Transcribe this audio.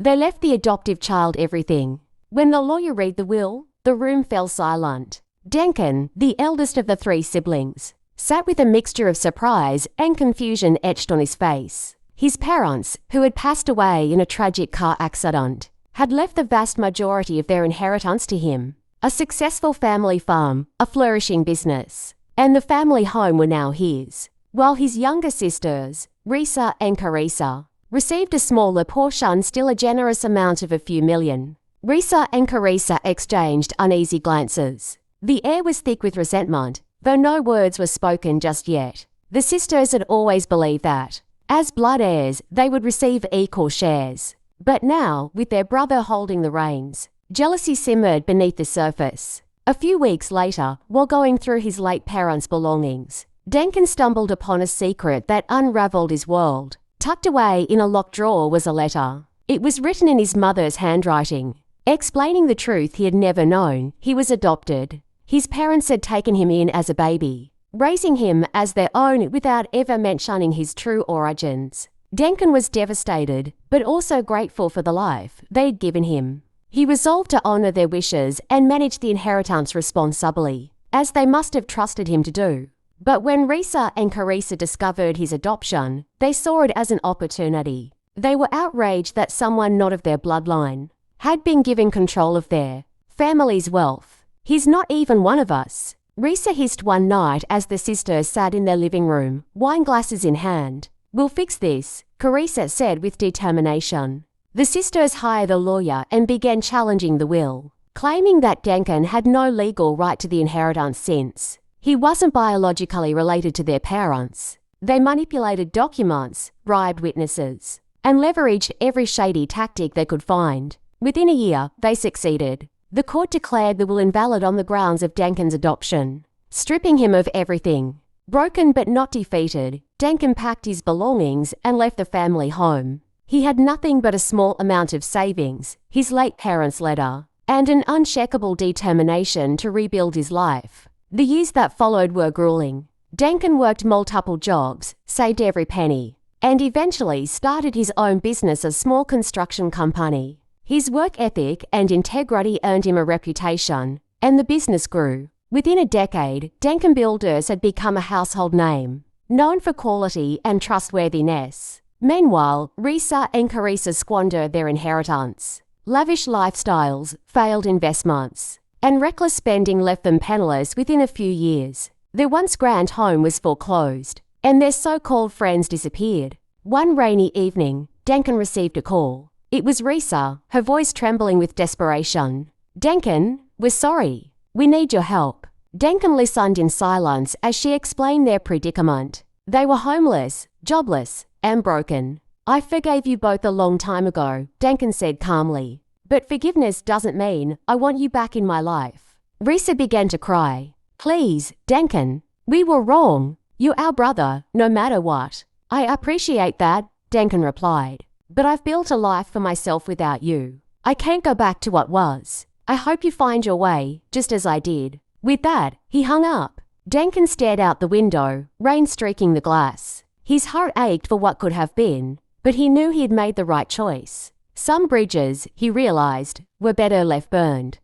They left the adoptive child everything. When the lawyer read the will, the room fell silent. Duncan, the eldest of the 3 siblings, sat with a mixture of surprise and confusion etched on his face. His parents, who had passed away in a tragic car accident, had left the vast majority of their inheritance to him. A successful family farm, a flourishing business, and the family home were now his, while his younger sisters, Risa and Carissa, received a smaller portion, still a generous amount of a few million. Risa and Carissa exchanged uneasy glances. The air was thick with resentment, though no words were spoken just yet. The sisters had always believed that, as blood heirs, they would receive equal shares. But now, with their brother holding the reins, jealousy simmered beneath the surface. A few weeks later, while going through his late parents' belongings, Duncan stumbled upon a secret that unravelled his world. Tucked away in a locked drawer was a letter. It was written in his mother's handwriting, explaining the truth he had never known. He was adopted. His parents had taken him in as a baby, raising him as their own without ever mentioning his true origins. Duncan was devastated, but also grateful for the life they had given him. He resolved to honour their wishes and manage the inheritance responsibly, as they must have trusted him to do. But when Risa and Carissa discovered his adoption, they saw it as an opportunity. They were outraged that someone not of their bloodline had been given control of their family's wealth. "He's not even one of us," Risa hissed one night as the sisters sat in their living room, wine glasses in hand. "We'll fix this," Carissa said with determination. The sisters hired a lawyer and began challenging the will, claiming that Duncan had no legal right to the inheritance since he wasn't biologically related to their parents. They manipulated documents, bribed witnesses, and leveraged every shady tactic they could find. Within a year, they succeeded. The court declared the will invalid on the grounds of Duncan's adoption, stripping him of everything. Broken but not defeated, Duncan packed his belongings and left the family home. He had nothing but a small amount of savings, his late parents' letter, and an unshakable determination to rebuild his life. The years that followed were grueling. Duncan worked multiple jobs, saved every penny, and eventually started his own business, a small construction company. His work ethic and integrity earned him a reputation, and the business grew. Within a decade, Duncan Builders had become a household name, known for quality and trustworthiness. Meanwhile, Risa and Carissa squandered their inheritance. Lavish lifestyles, failed investments, and reckless spending left them penniless within a few years. Their once grand home was foreclosed, and their so-called friends disappeared. One rainy evening, Duncan received a call. It was Risa, her voice trembling with desperation. "Duncan, we're sorry. We need your help." Duncan listened in silence as she explained their predicament. They were homeless, jobless, and broken. "I forgave you both a long time ago," Duncan said calmly. "But forgiveness doesn't mean I want you back in my life." Risa began to cry. "Please, Duncan, we were wrong. You're our brother, no matter what." "I appreciate that," Duncan replied. "But I've built a life for myself without you. I can't go back to what was. I hope you find your way, just as I did." With that, he hung up. Duncan stared out the window, rain streaking the glass. His heart ached for what could have been, but he knew he had made the right choice. Some bridges, he realized, were better left burned.